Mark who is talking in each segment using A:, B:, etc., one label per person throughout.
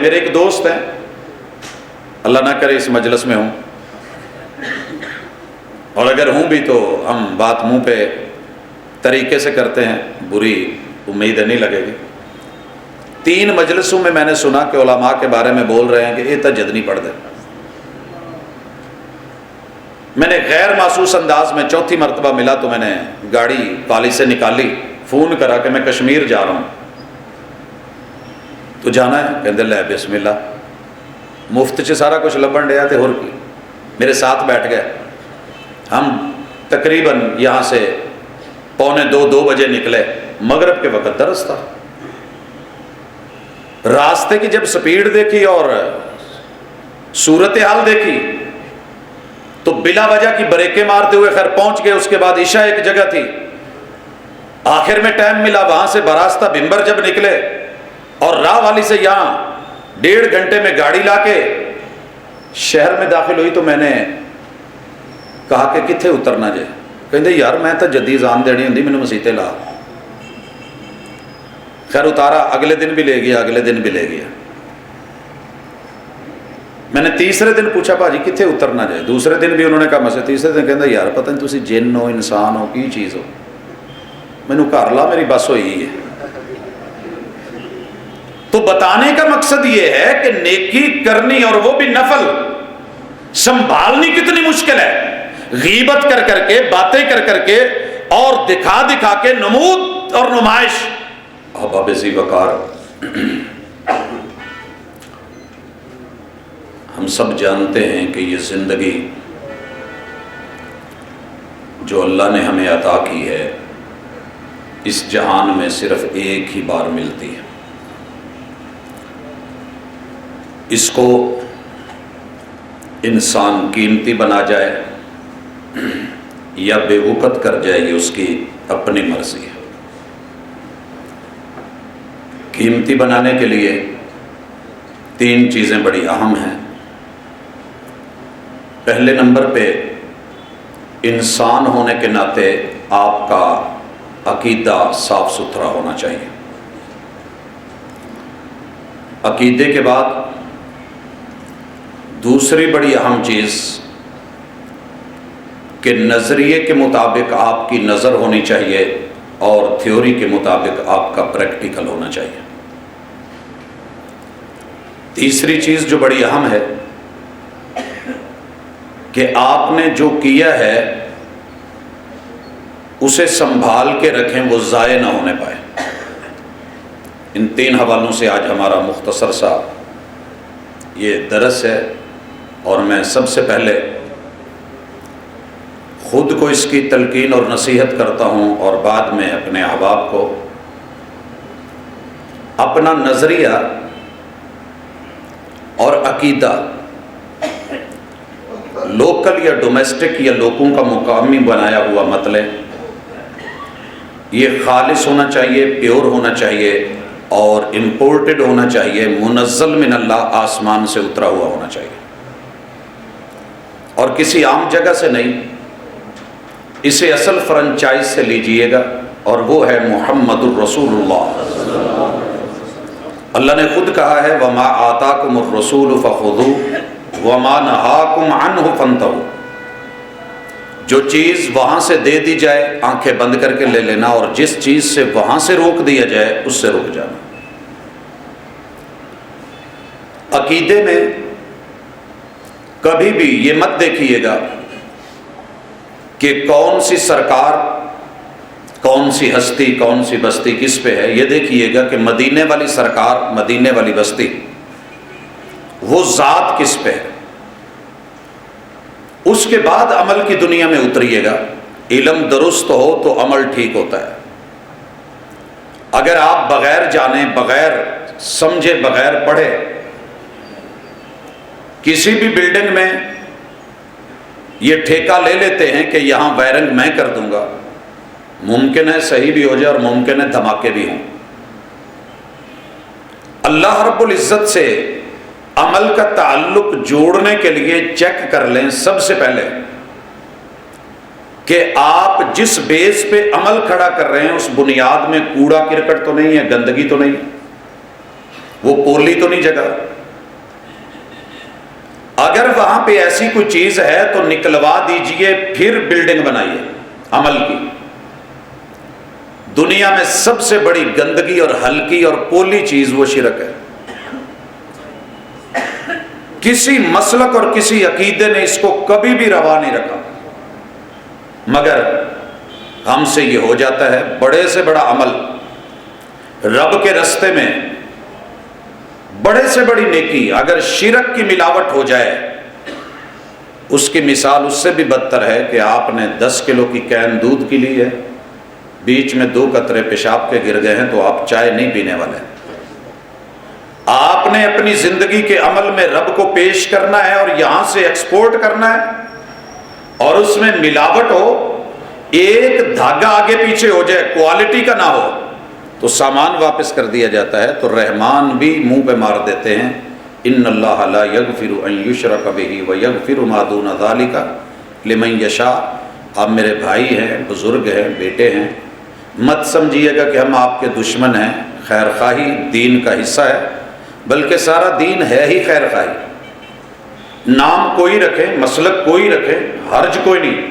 A: میرے ایک دوست ہیں، اللہ نہ کرے اس مجلس میں ہوں، اور اگر ہوں بھی تو ہم بات منہ پہ طریقے سے کرتے ہیں، بری امید نہیں لگے گی۔ 3 مجلسوں میں نے سنا کہ علماء کے بارے میں بول رہے ہیں کہ یہ تجد نہیں پڑھ دے۔ میں نے غیر محسوس انداز میں 4تھی مرتبہ ملا تو میں نے گاڑی پالی سے نکالی، فون کرا کہ میں کشمیر جا رہا ہوں، تو جانا ہے؟ کہتے لے بسم اللہ، مفت چ سارا کچھ لبن ڈیا تے ہور کی۔ میرے ساتھ بیٹھ گئے، ہم تقریباً یہاں سے 1:45-2 بجے نکلے، مغرب کے وقت درس تھا۔ راستے کی جب سپیڈ دیکھی اور صورتحال دیکھی تو بلا وجہ کی بریکیں مارتے ہوئے خیر پہنچ گئے۔ اس کے بعد عشاء ایک جگہ تھی، آخر میں ٹائم ملا، وہاں سے براستہ بھمبر جب نکلے اور راہ والی سے یہاں 1.5 گھنٹے میں گاڑی لا کے شہر میں داخل ہوئی تو میں نے کہا کہ کتنے اترنا جائے؟ کہتے یار میں تو جدی جان دینی ہوں، مینوں مسیتے لا۔ خیر اتارا، اگلے دن بھی لے گیا، اگلے دن بھی لے گیا۔ میں نے تیسرے دن پوچھا بھاجی کتنے اترنا جائے؟ دوسرے دن بھی انہوں نے کہا مسجد۔ تیسرے دن کہتا یار پتہ نہیں تسی جن ہو انسان ہو کی چیز ہو، مینوں گھر لا، میری بس ہوئی ہے۔ تو بتانے کا مقصد یہ ہے کہ نیکی کرنی اور وہ بھی نفل سنبھالنی کتنی مشکل ہے۔ غیبت کر کر کے، باتیں کر کر کے اور دکھا دکھا کے، نمود اور نمائش۔ احباب ذی وقار، ہم سب جانتے ہیں کہ یہ زندگی جو اللہ نے ہمیں عطا کی ہے اس جہان میں صرف ایک ہی بار ملتی ہے۔ اس کو انسان قیمتی بنا جائے یا بے وقت کر جائے، یہ اس کی اپنی مرضی ہے۔ قیمتی بنانے کے لیے 3 چیزیں بڑی اہم ہیں۔ پہلے نمبر پہ انسان ہونے کے ناطے آپ کا عقیدہ صاف ستھرا ہونا چاہیے۔ عقیدے کے بعد دوسری بڑی اہم چیز کہ نظریے کے مطابق آپ کی نظر ہونی چاہیے اور تھیوری کے مطابق آپ کا پریکٹیکل ہونا چاہیے۔ تیسری چیز جو بڑی اہم ہے کہ آپ نے جو کیا ہے اسے سنبھال کے رکھیں، وہ ضائع نہ ہونے پائے۔ ان 3 حوالوں سے آج ہمارا مختصر سا یہ درس ہے، اور میں سب سے پہلے خود کو اس کی تلقین اور نصیحت کرتا ہوں اور بعد میں اپنے احباب کو۔ اپنا نظریہ اور عقیدہ لوکل یا ڈومیسٹک یا لوگوں کا مقامی بنایا ہوا مطلب یہ خالص ہونا چاہیے، پیور ہونا چاہیے اور امپورٹڈ ہونا چاہیے، منزل من اللہ، آسمان سے اترا ہوا ہونا چاہیے، اور کسی عام جگہ سے نہیں۔ اسے اصل فرنچائز سے لیجئے گا، اور وہ ہے محمد الرسول اللہ۔ اللہ نے خود کہا ہے وَمَا آتَاكُمُ الرَّسُولُ فَخُذُوهُ وَمَا نَهَاكُمْ عَنْهُ فَانْتَهُوا۔ جو چیز وہاں سے دے دی جائے آنکھیں بند کر کے لے لینا، اور جس چیز سے وہاں سے روک دیا جائے اس سے رک جانا۔ عقیدے میں کبھی بھی یہ مت دیکھیے گا کہ کون سی سرکار، کون سی ہستی، کون سی بستی کس پہ ہے۔ یہ دیکھیے گا کہ مدینے والی سرکار، مدینے والی بستی، وہ ذات کس پہ ہے۔ اس کے بعد عمل کی دنیا میں اتریے گا۔ علم درست ہو تو عمل ٹھیک ہوتا ہے۔ اگر آپ بغیر جانے، بغیر سمجھے، بغیر پڑھے کسی بھی بلڈنگ میں یہ ٹھیکہ لے لیتے ہیں کہ یہاں وائرنگ میں کر دوں گا، ممکن ہے صحیح بھی ہو جائے اور ممکن ہے دھماکے بھی ہوں۔ اللہ رب العزت سے عمل کا تعلق جوڑنے کے لیے چیک کر لیں سب سے پہلے کہ آپ جس بیس پہ عمل کھڑا کر رہے ہیں اس بنیاد میں کوڑا کرکٹ تو نہیں ہے، گندگی تو نہیں ہے۔ وہ پولی تو نہیں جگہ. اگر وہاں پہ ایسی کوئی چیز ہے تو نکلوا دیجئے، پھر بلڈنگ بنائیے عمل کی. دنیا میں سب سے بڑی گندگی اور ہلکی اور پولی چیز وہ شرک ہے. کسی مسلک اور کسی عقیدے نے اس کو کبھی بھی روا نہیں رکھا، مگر ہم سے یہ ہو جاتا ہے. بڑے سے بڑا عمل رب کے رستے میں، بڑے سے بڑی نیکی اگر شرک کی ملاوٹ ہو جائے، اس کی مثال اس سے بھی بدتر ہے کہ آپ نے 10 کلو کی کین دودھ کی لی ہے، بیچ میں 2 قطرے پیشاب کے گر گئے ہیں تو آپ چائے نہیں پینے والے ہیں. آپ نے اپنی زندگی کے عمل میں رب کو پیش کرنا ہے اور یہاں سے ایکسپورٹ کرنا ہے، اور اس میں ملاوٹ ہو، ایک دھاگا آگے پیچھے ہو جائے، کوالٹی کا نہ ہو، تو سامان واپس کر دیا جاتا ہے. تو رحمان بھی منہ پہ مار دیتے ہیں، ان اللہ لا یغفر ان یشرک بہ ویغفر ما دون ذلک لمن یشاء. آپ میرے بھائی ہیں، بزرگ ہیں، بیٹے ہیں، مت سمجھیے گا کہ ہم آپ کے دشمن ہیں. خیر خواہی دین کا حصہ ہے، بلکہ سارا دین ہے ہی خیر خواہی. نام کوئی رکھے، مسلک کوئی رکھے، حرج کوئی نہیں،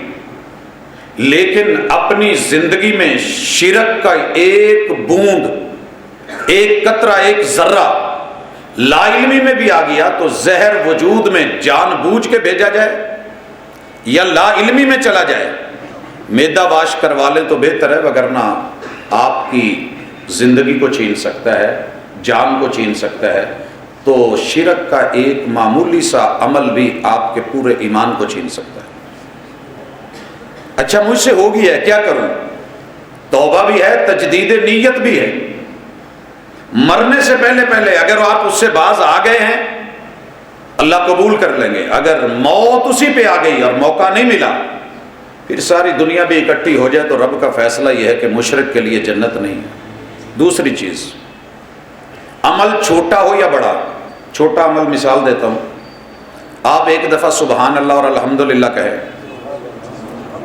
A: لیکن اپنی زندگی میں شرک کا ایک بوند، ایک قطرہ، ایک ذرہ لا علمی میں بھی آ گیا تو زہر وجود میں جان بوجھ کے بھیجا جائے یا لا علمی میں چلا جائے، میدا واش کروا لیں تو بہتر ہے، وگرنہ آپ کی زندگی کو چھین سکتا ہے، جان کو چھین سکتا ہے. تو شرک کا ایک معمولی سا عمل بھی آپ کے پورے ایمان کو چھین سکتا ہے. اچھا مجھ سے ہو گیا ہے، کیا کروں؟ توبہ بھی ہے، تجدید نیت بھی ہے. مرنے سے پہلے اگر آپ اس سے باز آ گئے ہیں، اللہ قبول کر لیں گے. اگر موت اسی پہ آ گئی اور موقع نہیں ملا، پھر ساری دنیا بھی اکٹھی ہو جائے تو رب کا فیصلہ یہ ہے کہ مشرک کے لیے جنت نہیں ہے. دوسری چیز، عمل چھوٹا ہو یا بڑا. چھوٹا عمل مثال دیتا ہوں. آپ ایک دفعہ سبحان اللہ اور الحمدللہ کہیں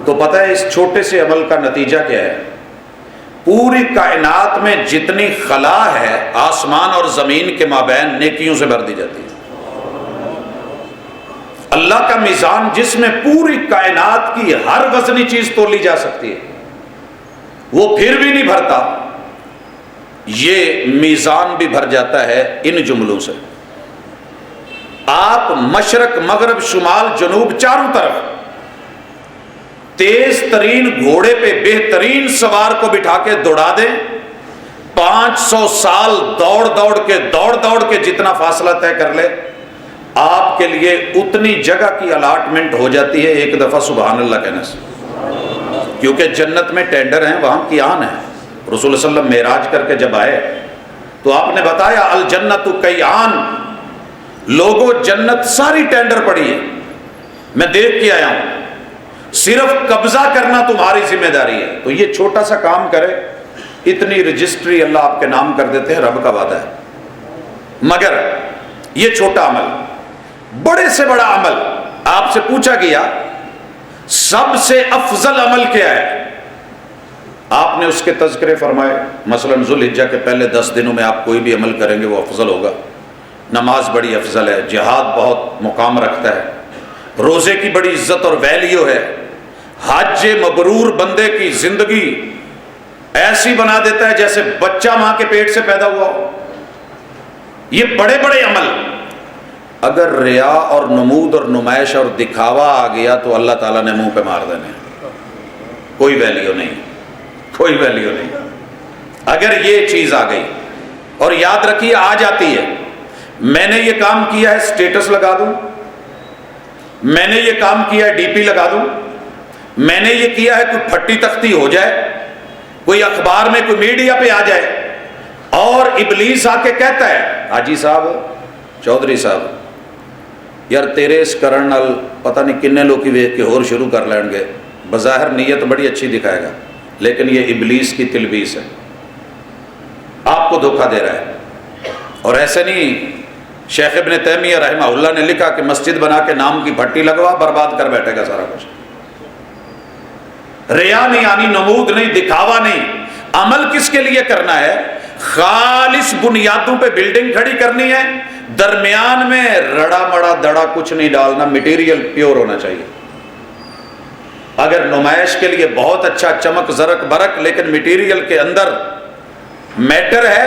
A: تو پتہ ہے اس چھوٹے سے عمل کا نتیجہ کیا ہے؟ پوری کائنات میں جتنی خلا ہے آسمان اور زمین کے مابین نیکیوں سے بھر دی جاتی ہے. اللہ کا میزان جس میں پوری کائنات کی ہر وزنی چیز تولی جا سکتی ہے، وہ پھر بھی نہیں بھرتا. یہ میزان بھی بھر جاتا ہے ان جملوں سے. آپ مشرق، مغرب، شمال، جنوب، چاروں طرف تیز ترین گھوڑے پہ بہترین سوار کو بٹھا کے دوڑا دیں، 500 سال دوڑ کے جتنا فاصلہ طے کر لے، آپ کے لیے اتنی جگہ کی الاٹمنٹ ہو جاتی ہے ایک دفعہ سبحان اللہ کہنے سے. کیونکہ جنت میں ٹینڈر ہیں، وہاں کیان ہے. رسول صلی اللہ علیہ وسلم معراج کر کے جب آئے تو آپ نے بتایا الجنت کیان، لوگوں جنت ساری ٹینڈر پڑی ہے، میں دیکھ کے آیا ہوں، صرف قبضہ کرنا تمہاری ذمہ داری ہے. تو یہ چھوٹا سا کام کرے، اتنی رجسٹری اللہ آپ کے نام کر دیتے ہیں، رب کا وعدہ ہے. مگر یہ چھوٹا عمل. بڑے سے بڑا عمل آپ سے پوچھا گیا سب سے افضل عمل کیا ہے، آپ نے اس کے تذکرے فرمائے. مثلا ذوالحجہ کے پہلے 10 دنوں میں آپ کوئی بھی عمل کریں گے وہ افضل ہوگا. نماز بڑی افضل ہے، جہاد بہت مقام رکھتا ہے، روزے کی بڑی عزت اور ویلیو ہے، حج مبرور بندے کی زندگی ایسی بنا دیتا ہے جیسے بچہ ماں کے پیٹ سے پیدا ہوا ہو. یہ بڑے بڑے عمل. اگر ریا اور نمود اور نمائش اور دکھاوا آ گیا تو اللہ تعالیٰ نے منہ پہ مار دینے، کوئی ویلیو نہیں، کوئی ویلیو نہیں. اگر یہ چیز آ گئی، اور یاد رکھیے آ جاتی ہے، میں نے یہ کام کیا ہے سٹیٹس لگا دوں، میں نے یہ کام کیا ہے ڈی پی لگا دوں، میں نے یہ کیا ہے کوئی پھٹی تختی ہو جائے، کوئی اخبار میں کوئی میڈیا پہ آ جائے، اور ابلیس آ کے کہتا ہے حاجی صاحب، چودھری صاحب، یار تیرے اس کرن نال پتہ نہیں کنے لوگ ویکھ کے اور شروع کر لین گے. بظاہر نیت بڑی اچھی دکھائے گا، لیکن یہ ابلیس کی تلبیس ہے، آپ کو دھوکہ دے رہا ہے. اور ایسے نہیں، شیخ ابن تیمیہ رحمہ اللہ نے لکھا کہ مسجد بنا کے نام کی بھٹی لگوا، برباد کر بیٹھے گا سارا کچھ. ریا نہیں آنی، نمود نہیں، دکھاوا نہیں. عمل کس کے لیے کرنا ہے؟ خالص بنیادوں پہ بلڈنگ کھڑی کرنی ہے، درمیان میں رڑا مڑا دڑا کچھ نہیں ڈالنا، مٹیریل پیور ہونا چاہیے۔ اگر نمائش کے لیے بہت اچھا چمک زرق برق، لیکن مٹیریل کے اندر میٹر ہے،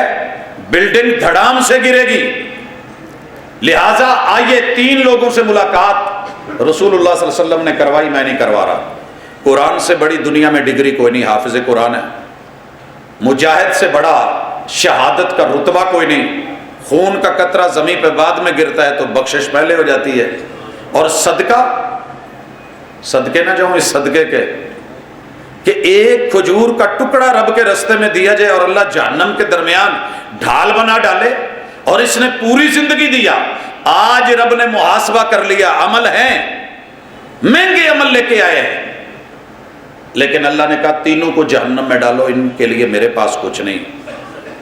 A: بلڈنگ دھڑام سے گرے گی۔ لہٰذا آئیے 3 لوگوں سے ملاقات رسول اللہ صلی اللہ علیہ وسلم نے کروائی، میں نہیں کروا رہا۔ قرآن سے بڑی دنیا میں ڈگری کوئی نہیں، حافظ قرآن ہے۔ مجاہد سے بڑا شہادت کا رتبہ کوئی نہیں۔ خون کا قطرہ زمین پہ بعد میں گرتا ہے تو بخشش پہلے ہو جاتی ہے۔ اور صدقہ، صدقے نہ جاؤں اس صدقے کے کہ ایک کھجور کا ٹکڑا رب کے رستے میں دیا جائے اور اللہ جہنم کے درمیان ڈھال بنا ڈالے، اور اس نے پوری زندگی دیا۔ آج رب نے محاسبہ کر لیا، عمل ہیں، مہنگے عمل لے کے آئے ہیں، لیکن اللہ نے کہا تینوں کو جہنم میں ڈالو، ان کے لیے میرے پاس کچھ نہیں۔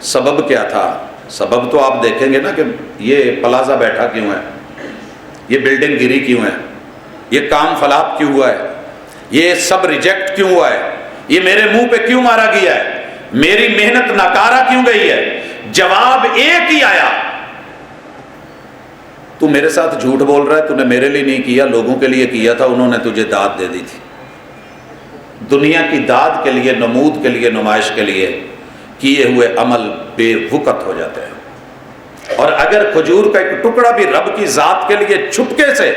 A: سبب کیا تھا؟ سبب تو آپ دیکھیں گے نا کہ یہ پلازا بیٹھا کیوں ہے، یہ بلڈنگ گری کیوں ہے، یہ کام فلاپ کیوں ہوا ہے، یہ سب ریجیکٹ کیوں ہوا ہے، یہ میرے منہ پہ کیوں مارا گیا ہے، میری محنت ناکارہ کیوں گئی ہے؟ جواب ایک ہی آیا، تو میرے ساتھ جھوٹ بول رہا ہے، تو نے میرے لیے نہیں کیا، لوگوں کے لیے کیا تھا، انہوں نے تجھے داد دے دی تھی۔ دنیا کی داد کے لیے، نمود کے لیے، نمائش کے لیے کیے ہوئے عمل بے وقت ہو جاتے ہیں۔ اور اگر کھجور کا ایک ٹکڑا بھی رب کی ذات کے لیے چھپکے سے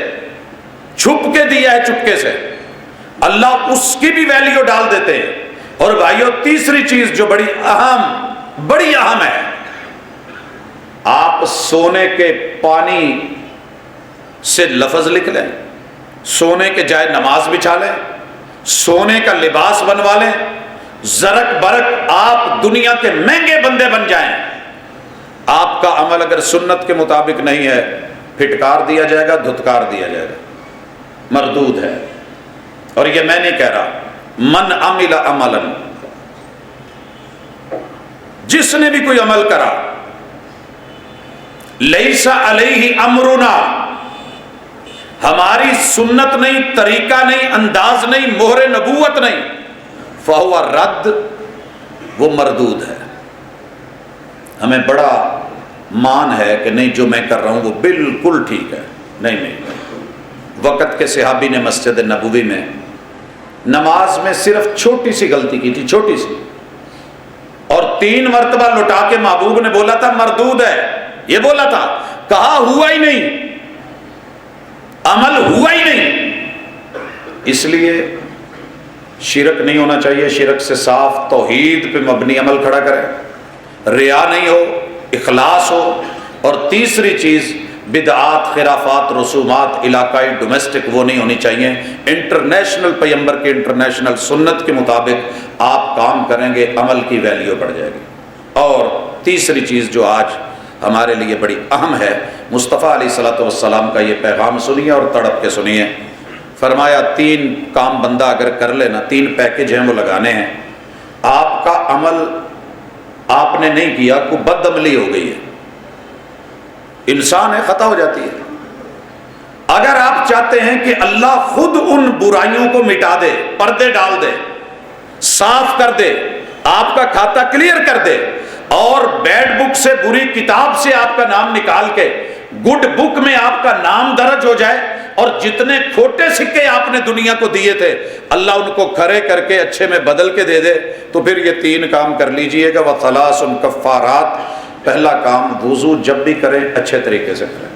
A: چھپ کے دیا ہے، چپکے سے، اللہ اس کی بھی ویلیو ڈال دیتے ہیں۔ اور بھائیو، تیسری چیز جو بڑی اہم ہے، آپ سونے کے پانی سے لفظ لکھ لیں، سونے کے جائے نماز بچھا لیں، سونے کا لباس بنوا لیں، زرق برق آپ دنیا کے مہنگے بندے بن جائیں، آپ کا عمل اگر سنت کے مطابق نہیں ہے، پھٹکار دیا جائے گا، دھتکار دیا جائے گا، مردود ہے۔ اور یہ میں نہیں کہہ رہا، من عمل عملا، جس نے بھی کوئی عمل کرا، لیس علیہ امرنا، ہماری سنت نہیں، طریقہ نہیں، انداز نہیں، مہر نبوت نہیں، فہو رد، وہ مردود ہے۔ ہمیں بڑا مان ہے کہ نہیں، جو میں کر رہا ہوں وہ بالکل ٹھیک ہے، نہیں۔ وقت کے صحابی نے مسجد نبوی میں نماز میں صرف چھوٹی سی غلطی کی تھی، چھوٹی سی، اور 3 مرتبہ لٹا کے محبوب نے بولا تھا مردود ہے، یہ بولا تھا، کہا ہوا ہی نہیں، عمل ہوا ہی نہیں۔ اس لیے شرک نہیں ہونا چاہیے، شرک سے صاف توحید پہ مبنی عمل کھڑا کریں، ریا نہیں ہو، اخلاص ہو۔ اور تیسری چیز، بدعات، خرافات، رسومات علاقائی ڈومیسٹک وہ نہیں ہونی چاہیے، انٹرنیشنل پیغمبر کے انٹرنیشنل سنت کے مطابق آپ کام کریں گے، عمل کی ویلیو بڑھ جائے گی۔ اور تیسری چیز جو آج ہمارے لیے بڑی اہم ہے، مصطفیٰ علیہ الصلوۃ والسلام کا یہ پیغام سنیے اور تڑپ کے سنیے۔ فرمایا 3 کام بندہ اگر کر لینا، 3 پیکج ہیں وہ لگانے ہیں، آپ کا عمل آپ نے نہیں کیا، کوئی بد عملی ہو گئی ہے، انسان ہے، خطا ہو جاتی ہے۔ اگر آپ چاہتے ہیں کہ اللہ خود ان برائیوں کو مٹا دے، پردے ڈال دے، صاف کر دے، آپ کا کھاتا کلیئر کر دے، اور بیڈ بک سے، بری کتاب سے آپ کا نام نکال کے گڈ بک میں آپ کا نام درج ہو جائے، اور جتنے کھوٹے سکے آپ نے دنیا کو دیے تھے اللہ ان کو کھرے کر کے اچھے میں بدل کے دے دے، تو پھر یہ 3 کام کر لیجئے گا۔ وَثَلَاثٌ کفارات، پہلا کام، وضو جب بھی کریں اچھے طریقے سے کریں،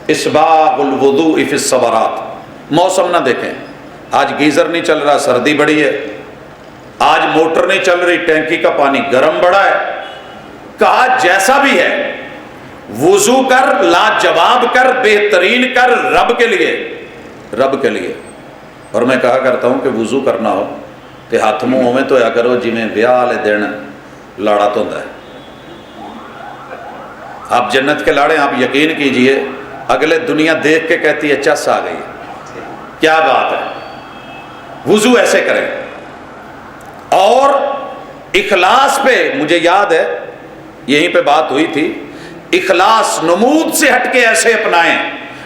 A: اسباغ الوضوء فی الصبرات، موسم نہ دیکھیں، آج گیزر نہیں چل رہا، سردی بڑی ہے، آج موٹر نہیں چل رہی، ٹینکی کا پانی گرم بڑا ہے، کہا جیسا بھی ہے وضو کر، لاجواب کر، بہترین کر، رب کے لیے، رب کے لیے۔ اور میں کہا کرتا ہوں کہ وضو کرنا ہو تو ہاتھ منہ میں تو یا کرو جی میں بیاہ والے دن لاڑا تو ہے۔ آپ جنت کے لاڑے، آپ یقین کیجئے اگلے دنیا دیکھ کے کہتی ہے چس آ گئی، کیا بات ہے، وضو ایسے کریں۔ اور اخلاص پہ، مجھے یاد ہے یہیں پہ بات ہوئی تھی، اخلاص نمود سے ہٹ کے ایسے اپنائیں،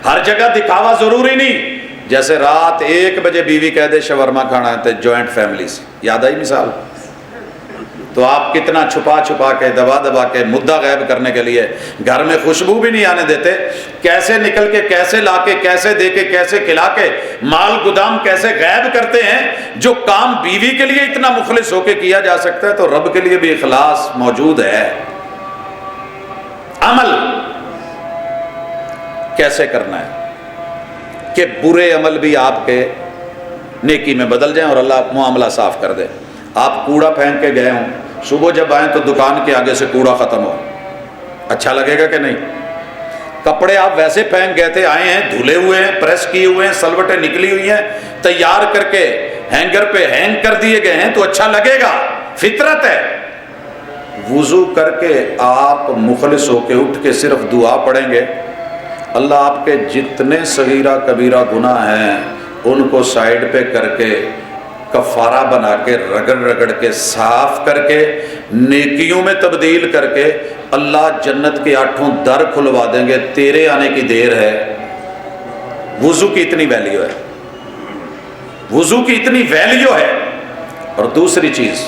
A: ہر جگہ دکھاوا ضروری نہیں۔ جیسے رات 1 بجے بیوی کہہ دے شورما کھانا ہے تو جوائنٹ فیملی سے، یاد آئی مثال، تو آپ کتنا چھپا چھپا کے دبا دبا کے مدعا غائب کرنے کے لیے گھر میں خوشبو بھی نہیں آنے دیتے، کیسے نکل کے کیسے لا کے کیسے دے کے کیسے کھلا کے مال گودام کیسے غائب کرتے ہیں۔ جو کام بیوی کے لیے اتنا مخلص ہو کے کیا جا سکتا ہے تو رب کے لیے بھی اخلاص موجود ہے۔ عمل کیسے کرنا ہے کہ برے عمل بھی آپ کے نیکی میں بدل جائیں اور اللہ معاملہ صاف کر دے۔ آپ کوڑا پھینک کے گئے ہوں، صبح جب آئیں تو دکان کے آگے سے کوڑا ختم ہو، اچھا لگے گا کہ نہیں؟ کپڑے آپ ویسے پھینک گئے تھے، آئے ہیں دھلے ہوئے ہیں، پریس کیے ہوئے ہیں، سلوٹیں نکلی ہوئی ہیں، تیار کر کے ہینگر پہ ہینگ کر دیے گئے ہیں تو اچھا لگے گا، فطرت ہے۔ وضو کر کے آپ مخلص ہو کے اٹھ کے صرف دعا پڑھیں گے، اللہ آپ کے جتنے صغیرہ کبیرہ گناہ ہیں ان کو سائیڈ پہ کر کے کفارہ بنا کے رگڑ رگڑ کے صاف کر کے نیکیوں میں تبدیل کر کے اللہ جنت کے 8 در کھلوا دیں گے۔ تیرے آنے کی دیر ہے۔ وضو کی اتنی ویلیو ہے، وضو کی اتنی ویلیو ہے۔ اور دوسری چیز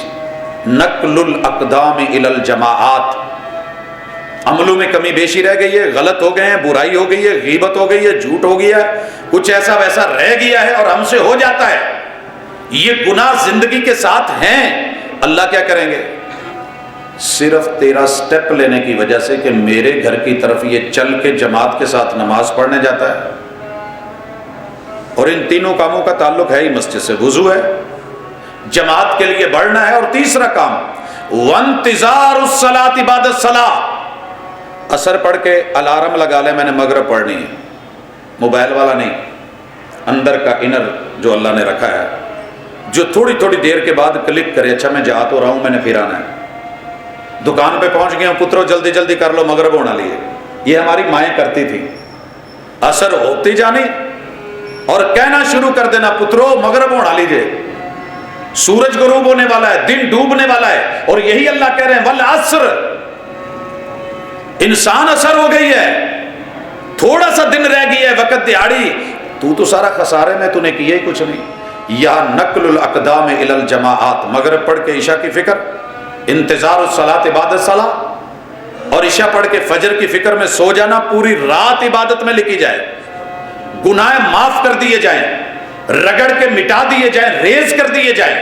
A: نقل الاقدام الی الجماعات، عملوں میں کمی بیشی رہ گئی ہے، غلط ہو گئے ہیں، برائی ہو گئی ہے، غیبت ہو گئی ہے، جھوٹ ہو گیا ہے، کچھ ایسا ویسا رہ گیا ہے اور ہم سے ہو جاتا ہے، یہ گناہ زندگی کے ساتھ ہیں۔ اللہ کیا کریں گے؟ صرف تیرا سٹیپ لینے کی وجہ سے کہ میرے گھر کی طرف یہ چل کے جماعت کے ساتھ نماز پڑھنے جاتا ہے، اور ان تینوں کاموں کا تعلق ہے ہی مسجد سے، وضو ہے، جماعت کے لیے بڑھنا ہے، اور تیسرا کام وانتظار الصلاۃ بعد الصلاۃ، اثر پڑھ کے الارم لگا لے میں نے مغرب پڑھنی ہے، موبائل والا نہیں، اندر کا انر جو اللہ نے رکھا ہے، جو تھوڑی تھوڑی دیر کے بعد کلک کرے، اچھا میں جا تو رہا ہوں، میں نے پھر آنا ہے، دکان پہ پہنچ گیا ہوں، پترو جلدی جلدی کر لو مغرب ہونا لیے۔ یہ ہماری مائیں کرتی تھی، اثر ہوتی جانی اور کہنا شروع کر دینا پترو مغرب ہونا لیجئے، سورج غروب ہونے والا ہے، دن ڈوبنے والا ہے، اور یہی اللہ کہہ رہے ہیں والعصر، انسان اثر ہو گئی ہے، تھوڑا سا دن رہ گیا ہے، وقت دیہاڑی، تو سارا خسارے میں تو نے کیا ہی کچھ نہیں۔ یا نقل الاقدام الی الجماعات، مغرب پڑھ کے عشاء کی فکر، انتظار الصلاۃ بعد الصلاۃ، اور عشاء پڑھ کے فجر کی فکر میں سو جانا، پوری رات عبادت میں لکھی جائے، گناہ معاف کر دیے جائیں، رگڑ کے مٹا دیے جائیں، ریز کر دیے جائیں۔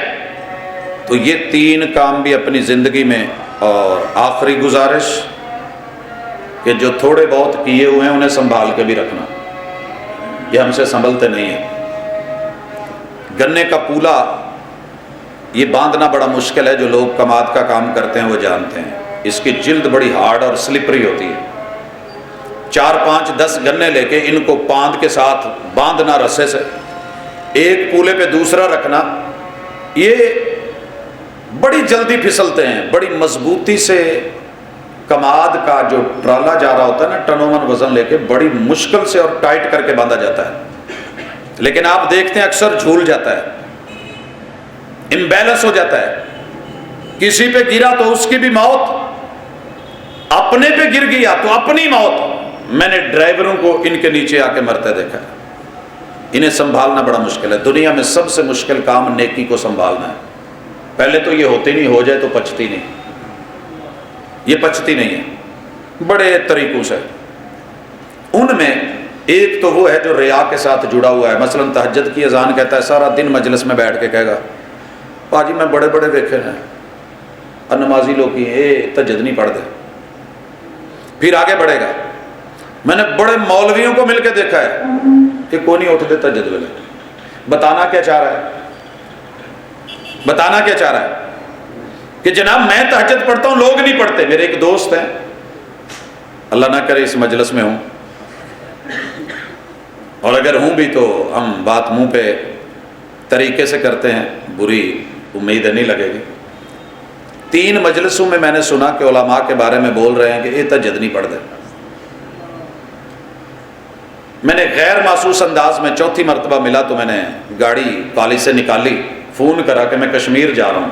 A: تو یہ 3 کام بھی اپنی زندگی میں، اور آخری گزارش کہ جو تھوڑے بہت کیے ہوئے ہیں انہیں سنبھال کے بھی رکھنا، یہ ہم سے سنبھلتے نہیں ہیں۔ گنے کا پولا یہ باندھنا بڑا مشکل ہے، جو لوگ کماد کا کام کرتے ہیں وہ جانتے ہیں، اس کی جلد بڑی ہارڈ اور سلپری ہوتی ہے۔ 4 5 10 گنے لے کے ان کو باندھ کے ساتھ باندھنا رسے سے، ایک پولے پہ دوسرا رکھنا، یہ بڑی جلدی پھسلتے ہیں، بڑی مضبوطی سے کماد کا جو ٹرالا جا رہا ہوتا ہے نا، ٹنومن وزن لے کے بڑی مشکل سے اور ٹائٹ کر کے باندھا جاتا ہے، لیکن آپ دیکھتے ہیں اکثر جھول جاتا ہے، امبیلنس ہو جاتا ہے، کسی پہ گرا تو اس کی بھی موت، اپنے پہ گر گیا تو اپنی موت۔ میں نے ڈرائیوروں کو ان کے نیچے آ کے مرتے دیکھا ہے، انہیں سنبھالنا بڑا مشکل ہے۔ دنیا میں سب سے مشکل کام نیکی کو سنبھالنا ہے، پہلے تو یہ ہوتی نہیں، ہو جائے تو پچتی نہیں، یہ پچتی نہیں ہے، بڑے طریقوں سے۔ ان میں ایک تو وہ ہے جو ریا کے ساتھ جڑا ہوا ہے، مثلا تہجد کی اذان کہتا ہے، سارا دن مجلس میں بیٹھ کے کہے گا پاجی میں بڑے بڑے دیکھے ہیں، اور نمازی لوگ کی تہجد نہیں پڑھ دے، پھر آگے بڑھے گا، میں نے بڑے مولویوں کو مل کے دیکھا ہے کہ کوئی نہیں اٹھتے تہجد ویلے۔ بتانا کیا چاہ رہا ہے؟ بتانا کیا چاہ رہا ہے کہ جناب میں تہجد پڑھتا ہوں، لوگ نہیں پڑھتے۔ میرے ایک دوست ہیں، اللہ نہ کرے اس مجلس میں ہوں، اور اگر ہوں بھی تو ہم بات منہ پہ طریقے سے کرتے ہیں، بری امید نہیں لگے گی۔ 3 مجلسوں میں نے سنا کہ علماء کے بارے میں بول رہے ہیں کہ یہ تہجد نہیں پڑھتے۔ میں نے غیر محسوس انداز میں 4تھی مرتبہ ملا تو میں نے گاڑی کالج سے نکالی، فون کرا کہ میں کشمیر جا رہا ہوں،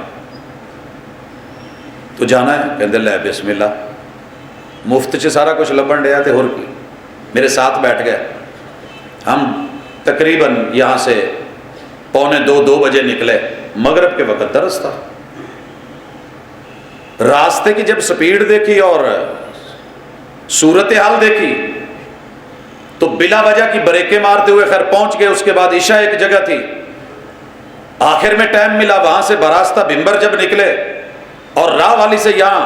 A: تو جانا ہے؟ کہتے لے بسم اللہ، مفت سے سارا کچھ لبن ڈیا تھے، اور میرے ساتھ بیٹھ گئے۔ ہم تقریباً یہاں سے 1:45 2 بجے نکلے، مغرب کے وقت درس تھا، راستے کی جب سپیڈ دیکھی اور صورتحال دیکھی تو بلا وجہ کی بریکیں مارتے ہوئے خیر پہنچ گئے. اس کے بعد عشاء ایک جگہ تھی, آخر میں ٹائم ملا, وہاں سے براستہ بھمبر جب نکلے اور راہ والی سے یہاں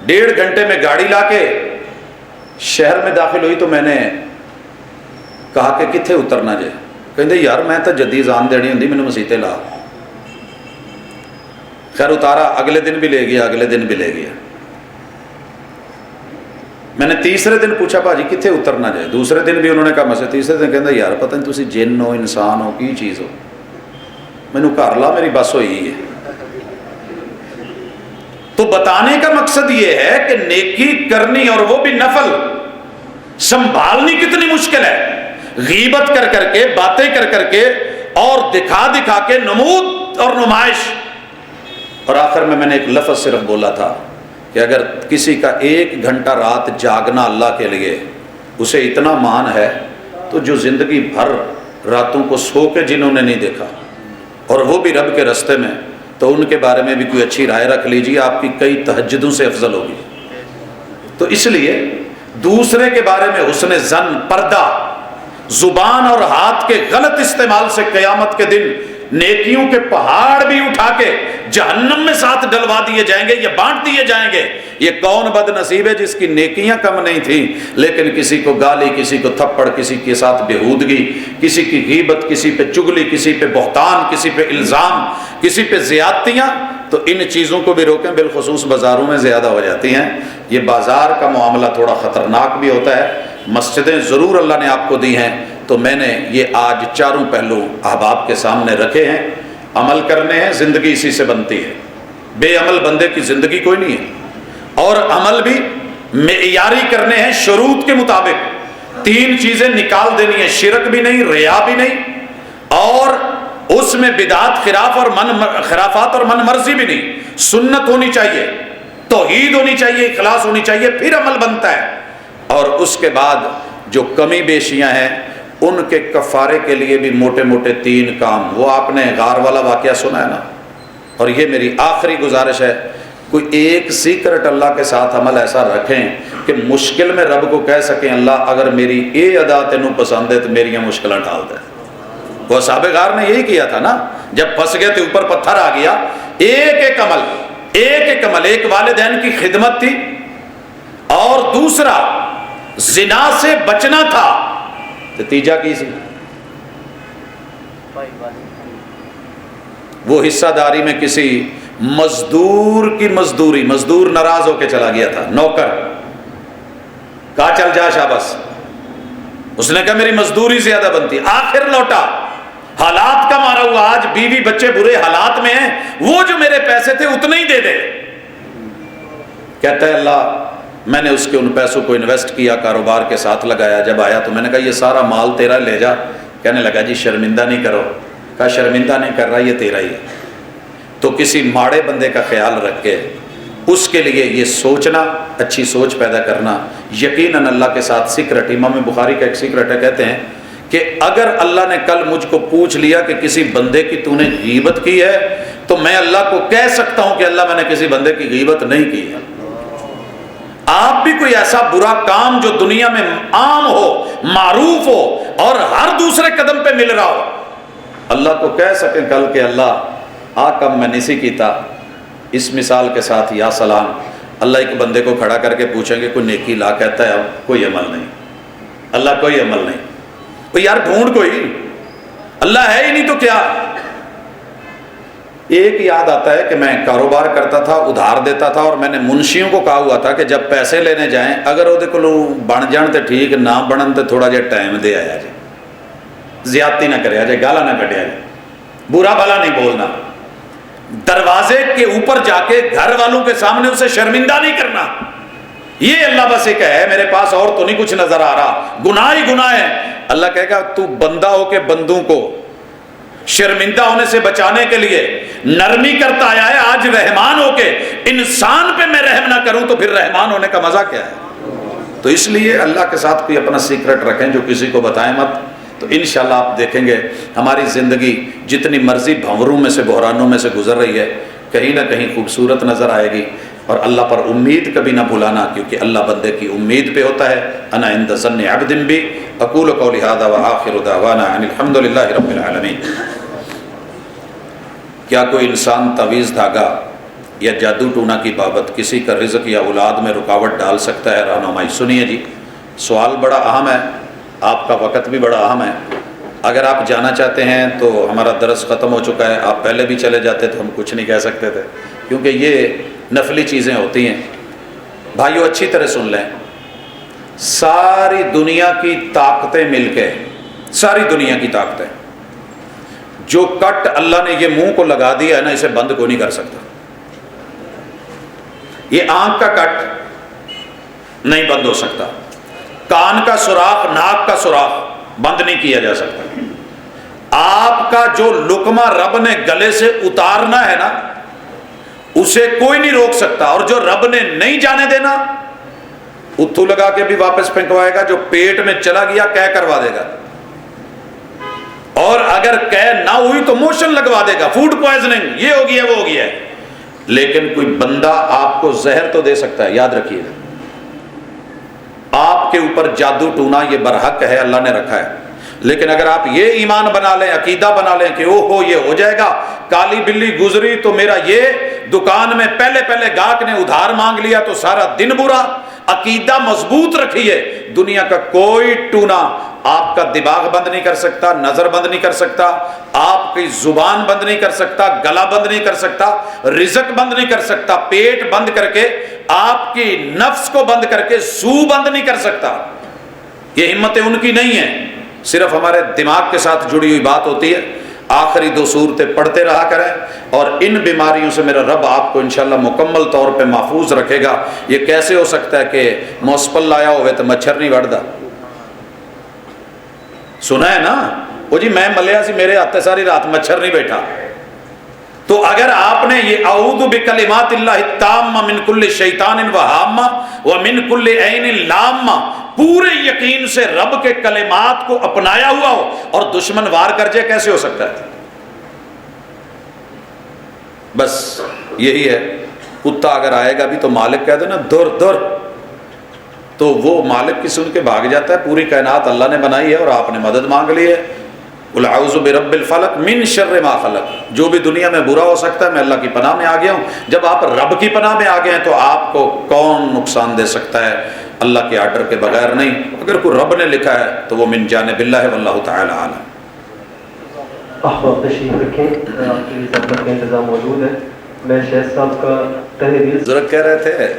A: 1.5 گھنٹے میں گاڑی لا کے شہر میں داخل ہوئی, تو میں نے کہا کہ کتنے اترنا جائے. کہتے یار میں تو جدی جان دینی ہوں, مینوں مسیتے لا. خیر اتارا, اگلے دن بھی لے گیا, اگلے دن بھی لے گیا. میں نے تیسرے دن پوچھا بھاجی کتنے اترنا جائے, دوسرے دن بھی انہوں نے کہا مسئلہ. تیسرے دن کہتا یار پتہ نہیں تسی جن ہو انسان ہو کی چیز ہو, مینوں گھر لا میری بس ہوئی ہے. تو بتانے کا مقصد یہ ہے کہ نیکی کرنی اور وہ بھی نفل سنبھالنی کتنی مشکل ہے. غیبت کر کر کے, باتیں کر کر کے اور دکھا دکھا کے, نمود اور نمائش. اور آخر میں نے ایک لفظ صرف بولا تھا کہ اگر کسی کا 1 گھنٹہ رات جاگنا اللہ کے لیے اسے اتنا مان ہے, تو جو زندگی بھر راتوں کو سو کے جنہوں نے نہیں دیکھا اور وہ بھی رب کے رستے میں, تو ان کے بارے میں بھی کوئی اچھی رائے رکھ لیجیے, آپ کی کئی تہجدوں سے افضل ہوگی. تو اس لیے دوسرے کے بارے میں حسن ظن, پردہ, زبان اور ہاتھ کے غلط استعمال سے قیامت کے دن نیکیوں کے پہاڑ بھی اٹھا کے جہنم میں ساتھ ڈلوا دیے جائیں گے, یا بانٹ دیے جائیں گے. یہ کون بد نصیب ہے جس کی نیکیاں کم نہیں تھیں لیکن کسی کو گالی, کسی کو تھپڑ, کسی کے ساتھ بےہودگی, کسی کی غیبت, کسی پہ چگلی, کسی پہ بہتان, کسی پہ الزام, کسی پہ زیادتیاں. تو ان چیزوں کو بھی روکیں, بالخصوص بازاروں میں زیادہ ہو جاتی ہیں. یہ بازار کا معاملہ تھوڑا خطرناک بھی ہوتا ہے. مسجدیں ضرور اللہ نے آپ کو دی ہیں, تو میں نے یہ آج چاروں پہلو احباب کے سامنے رکھے ہیں. عمل کرنے ہیں, زندگی اسی سے بنتی ہے. بے عمل بندے کی زندگی کوئی نہیں ہے. اور عمل بھی معیاری کرنے ہیں شروط کے مطابق. 3 چیزیں نکال دینی ہیں, شرک بھی نہیں, ریا بھی نہیں, اور اس میں بدعات خرافات اور من مرضی بھی نہیں. سنت ہونی چاہیے, توحید ہونی چاہیے, اخلاص ہونی چاہیے, پھر عمل بنتا ہے. اور اس کے بعد جو کمی بیشیاں ہیں ان کے کفارے کے لیے بھی موٹے موٹے 3 کام. وہ آپ نے غار والا واقعہ سنا ہے نا. اور یہ میری آخری گزارش ہے, کوئی ایک سیکرٹ اللہ کے ساتھ عمل ایسا رکھیں کہ مشکل میں رب کو کہہ سکیں اللہ اگر میری اے ادا تینوں پسند ہے تو میری مشکلیں ٹال دے. وہ اصحاب غار نے یہی کیا تھا نا, جب پھنس گئے تھے اوپر پتھر آ گیا. ایک عمل, ایک والدین کی خدمت تھی, اور دوسرا زنا سے بچنا تھا. نتیجہ کی سی وہ حصہ داری میں کسی مزدور کی مزدوری, مزدور ناراض ہو کے چلا گیا تھا, نوکر کہا چل جا شاباش. اس نے کہا میری مزدوری زیادہ بنتی. آخر لوٹا, حالات کا مارا ہوا, آج بیوی بچے برے حالات میں ہیں, وہ جو میرے پیسے تھے اتنے ہی دے دے. کہتا ہے اللہ میں نے اس کے ان پیسوں کو انویسٹ کیا, کاروبار کے ساتھ لگایا. جب آیا تو میں نے کہا یہ سارا مال تیرا لے جا. کہنے لگا جی شرمندہ نہیں کرو. کہا شرمندہ نہیں کر رہا, یہ تیرا ہی ہے. تو کسی ماڑے بندے کا خیال رکھ کے اس کے لیے یہ سوچنا, اچھی سوچ پیدا کرنا. یقیناً اللہ کے ساتھ سیکرٹ, امام بخاری کا ایک سیکرٹ ہے, کہتے ہیں کہ اگر اللہ نے کل مجھ کو پوچھ لیا کہ کسی بندے کی تو نے غیبت کی ہے, تو میں اللہ کو کہہ سکتا ہوں کہ اللہ میں نے کسی بندے کی غیبت نہیں کی ہے. آپ بھی کوئی ایسا برا کام جو دنیا میں عام ہو, معروف ہو اور ہر دوسرے قدم پہ مل رہا ہو, اللہ کو کہہ سکیں کل کہ اللہ آ کم میں نہیں کیتا. اس مثال کے ساتھ یا سلام, اللہ ایک بندے کو کھڑا کر کے پوچھیں گے کوئی نیکی لا, کہتا ہے اب کوئی عمل نہیں. اللہ کوئی عمل نہیں. کوئی یار ڈھونڈ, کوئی اللہ ہے ہی نہیں تو کیا. ایک یاد آتا ہے کہ میں کاروبار کرتا تھا, ادھار دیتا تھا, اور میں نے منشیوں کو کہا ہوا تھا کہ جب پیسے لینے جائیں اگر وہ کو بن جان تو ٹھیک, نہ بنن تو تھوڑا جہا ٹائم دے آیا جائے, زیادتی نہ کرے جائے, گالا نہ کٹیا جائے, برا بھلا نہیں بولنا, دروازے کے اوپر جا کے گھر والوں کے سامنے اسے شرمندہ نہیں کرنا. یہ اللہ بس ایک ہے, میرے پاس اور تو نہیں کچھ نظر آ رہا, گناہ ہی گناہ ہے. اللہ کہے گا تو بندہ ہو کے بندوں کو شرمندہ ہونے سے بچانے کے لیے نرمی کرتا آیا ہے, آج رحمان ہو کے انسان پہ میں رحم نہ کروں تو پھر رحمان ہونے کا مزہ کیا ہے. تو اس لیے اللہ کے ساتھ کوئی اپنا سیکرٹ رکھیں جو کسی کو بتائیں مت. تو انشاءاللہ آپ دیکھیں گے ہماری زندگی جتنی مرضی بھنوروں میں سے, بحرانوں میں سے گزر رہی ہے, کہیں نہ کہیں خوبصورت نظر آئے گی. اور اللہ پر امید کبھی نہ بھلانا، کیونکہ اللہ بندے کی امید پہ ہوتا ہے۔ انا عند ظن عبد بی، اقول قولی ھذا وآخر دعوانا ان الحمد للہ رب العالمین۔ کیا کوئی انسان تعویذ دھاگا یا جادو ٹونا کی بابت کسی کا رزق یا اولاد میں رکاوٹ ڈال سکتا ہے؟ رہنمائی سنیے جی، سوال بڑا اہم ہے، آپ کا وقت بھی بڑا اہم ہے۔ اگر آپ جانا چاہتے ہیں تو ہمارا درس ختم ہو چکا ہے، آپ پہلے بھی چلے جاتے تو ہم کچھ نہیں کہہ سکتے تھے، کیونکہ یہ نفلی چیزیں ہوتی ہیں۔ بھائیو اچھی طرح سن لیں، ساری دنیا کی طاقتیں مل کے، ساری دنیا کی طاقتیں، جو کٹ اللہ نے یہ منہ کو لگا دیا ہے نا، اسے بند کو نہیں کر سکتا۔ یہ آنکھ کا کٹ نہیں بند ہو سکتا، کان کا سوراخ، ناک کا سوراخ بند نہیں کیا جا سکتا۔ آپ کا جو لقمہ رب نے گلے سے اتارنا ہے نا، اسے کوئی نہیں روک سکتا، اور جو رب نے نہیں جانے دینا، اتھو لگا کے بھی واپس پھینکوائے گا، جو پیٹ میں چلا گیا قے کروا دے گا، اور اگر قے نہ ہوئی تو موشن لگوا دے گا، فوڈ پوائزننگ، یہ ہو گیا وہ ہو گیا ہے۔ لیکن کوئی بندہ آپ کو زہر تو دے سکتا ہے، یاد رکھیے، آپ کے اوپر جادو ٹونا یہ برحق ہے، اللہ نے رکھا ہے۔ لیکن اگر آپ یہ ایمان بنا لیں، عقیدہ بنا لیں کہ او ہو یہ ہو جائے گا، کالی بلی گزری تو میرا یہ دکان میں پہلے گاہک نے ادھار مانگ لیا تو سارا دن برا، عقیدہ مضبوط رکھیے، دنیا کا کوئی ٹونا آپ کا دماغ بند نہیں کر سکتا، نظر بند نہیں کر سکتا، آپ کی زبان بند نہیں کر سکتا، گلا بند نہیں کر سکتا، رزق بند نہیں کر سکتا، پیٹ بند کر کے، آپ کی نفس کو بند کر کے زو بند نہیں کر سکتا۔ یہ ہمتیں ان کی نہیں ہیں، صرف ہمارے دماغ کے ساتھ جڑی ہوئی بات ہوتی ہے۔ آخری 2 سورتیں پڑھتے رہا کریں، اور ان بیماریوں سے میرا رب آپ کو انشاءاللہ مکمل طور پہ محفوظ رکھے گا۔ یہ کیسے ہو سکتا ہے کہ موسپل لایا ہوئے تو مچھر نہیں وڑدا؟ سنا ہے نا، وہ جی میں ملیا سی میرے ہاتھ ساری رات مچھر نہیں بیٹھا۔ تو اگر آپ نے یہ اعوذ بکلمات اللہ التامہ من کل شیطان وہامہ ومن کل عین لامہ پورے یقین سے رب کے کلمات کو اپنایا ہوا ہو اور دشمن وار کر جائے، کیسے ہو سکتا ہے؟ بس یہی ہے، کتا اگر آئے گا بھی تو مالک کہہ دے نا دور دور، تو وہ مالک کی سن کے بھاگ جاتا ہے۔ پوری کائنات اللہ نے بنائی ہے اور آپ نے مدد مانگ لی ہے۔ قل اعوذ برب الفلق من شر ما خلق، جو بھی دنیا میں برا ہو سکتا ہے میں اللہ کی پناہ میں آ گیا ہوں۔ جب آپ رب کی پناہ میں آ گئے ہیں تو آپ کو کون نقصان دے سکتا ہے؟ اللہ کے آرڈر کے بغیر نہیں۔ اگر کوئی رب نے لکھا ہے تو وہ من جانب اللہ ہے، واللہ تعالی عالم۔
B: احباب تشریف رکھیں، آپ کے لیے زحمت کا انتظام موجود ہے۔ میں شیخ صاحب کا تہہ دل
A: بزرگ کہہ رہے تھے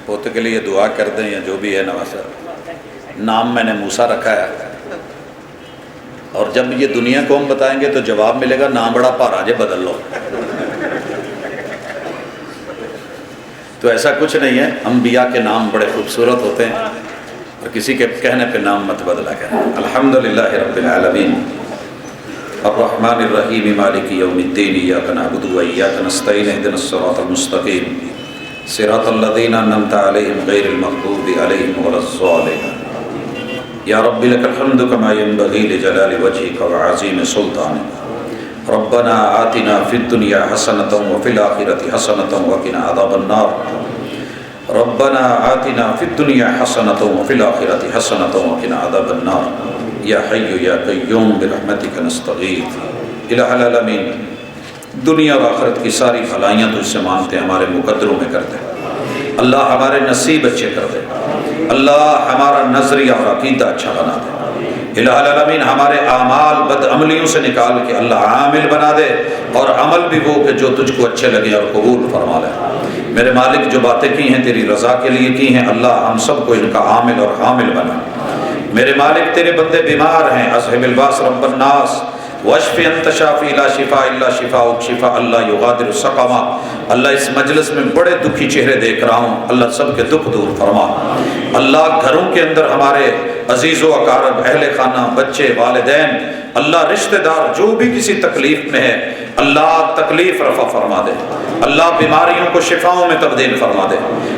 A: پوتے کے لیے دعا کر دیں یا جو بھی ہے نواز صاحب، نام میں نے موسیٰ رکھا ہے، اور جب یہ دنیا کو ہم بتائیں گے تو جواب ملے گا نام بڑا پارا جے بدل لو۔ تو ایسا کچھ نہیں ہے، انبیاء کے نام بڑے خوبصورت ہوتے ہیں، اور کسی کے کہنے پہ نام مت بدلا کریں۔ الحمدللہ رب العالمین الرحمن الرحیم مالک یوم الدین ایاک نعبد و ایاک نستعین اہدنا الصراط المستقیم صراط الذین انعمت علیہم غیر المغضوب علیہم ولا الضالین۔ یا رب لک الحمد کما ینبغی لجلال وجہک وعظیم سلطانک۔ ربنا آتنا فی الدنیا حسنۃ وفی الآخرۃ حسنۃ وقنا عذاب النار۔ ربنا آتنا فی الدنیا حسنۃ وفی الآخرۃ حسنۃ وقنا عذاب النار۔ یا حی یا قیوم برحمتک نستغیث۔ الہ العالمین، دنیا اور آخرت کی ساری بھلائیاں تجھ سے مانگتے ہیں، ہمارے مقدروں میں کر دے اللہ، ہمارے نصیب اچھے کر دے اللہ، ہمارا نظریہ اور عقیدہ اچھا بنا دے الہ العالمین، ہمارے اعمال بد عملیوں سے نکال کے اللہ عامل بنا دے، اور عمل بھی وہ کہ جو تجھ کو اچھے لگے اور قبول فرما لے۔ میرے مالک جو باتیں کی ہیں تیری رضا کے لیے کی ہیں، اللہ ہم سب کو ان کا عامل اور حامل بنا۔ میرے مالک تیرے بندے بیمار ہیں، اذہب الباس رب الناس واشف انت شافی لا شفاء الا شفاءک شفاء اللہ یغادر سقما۔ اللہ اس مجلس میں بڑے دکھی چہرے دیکھ رہا ہوں، اللہ سب کے دکھ دور فرما۔ اللہ گھروں کے اندر ہمارے عزیز و اقارب، اہل خانہ، بچے، والدین، اللہ رشتہ دار جو بھی کسی تکلیف میں ہے، اللہ تکلیف رفع فرما دے، اللہ بیماریوں کو شفاؤں میں تبدیل فرما دے،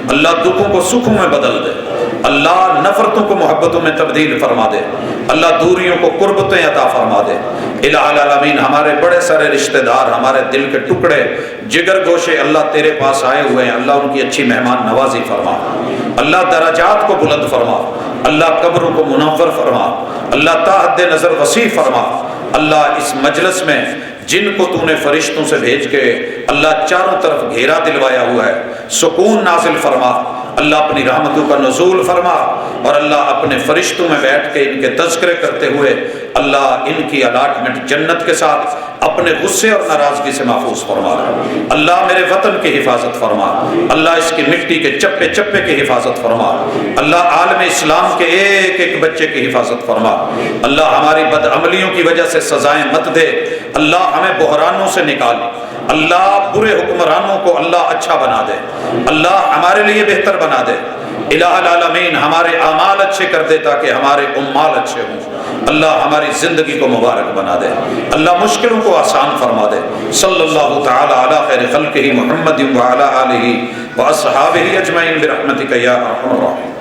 A: اللہ دکھوں کو سکھوں میں بدل دے، اللہ نفرتوں کو محبتوں میں تبدیل فرما دے، اللہ دوریوں کو قربتیں عطا فرما دے۔ الہ العالمین ہمارے بڑے سارے رشتہ دار، ہمارے دل کے ٹکڑے، جگر گوشے اللہ تیرے پاس آئے ہوئے ہیں، اللہ ان کی اچھی مہمان نوازی فرما، اللہ درجات کو بلند فرما، اللہ قبروں کو منور فرما، اللہ تا حد نظر وسیع فرما۔ اللہ اس مجلس میں جن کو تو نے فرشتوں سے بھیج کے اللہ چاروں طرف گھیرا دلوایا ہوا ہے، سکون نازل فرما، اللہ اپنی رحمتوں کا نزول فرما، اور اللہ اپنے فرشتوں میں بیٹھ کے ان کے تذکرے کرتے ہوئے اللہ ان کی الاٹمنٹ جنت کے ساتھ اپنے غصے اور ناراضگی سے محفوظ فرما۔ اللہ میرے وطن کی حفاظت فرما، اللہ اس کی مٹی کے چپے چپے کی حفاظت فرما، اللہ عالم اسلام کے ایک ایک بچے کی حفاظت فرما، اللہ ہماری بدعملیوں کی وجہ سے سزائیں مت دے، اللہ ہمیں بحرانوں سے نکال، اللہ برے حکمرانوں کو اللہ اچھا بنا دے، اللہ ہمارے لیے بہتر بنا دے۔ الہ العالمین ہمارے اعمال اچھے کر دے تاکہ ہمارے امال اچھے ہوں، اللہ ہماری زندگی کو مبارک بنا دے، اللہ مشکلوں کو آسان فرما دے۔ صلی اللہ تعالی علی خیر خلقہ محمد وعلی آلہ واصحابہ اجمعین برحمتک یا ارحم الراحمین۔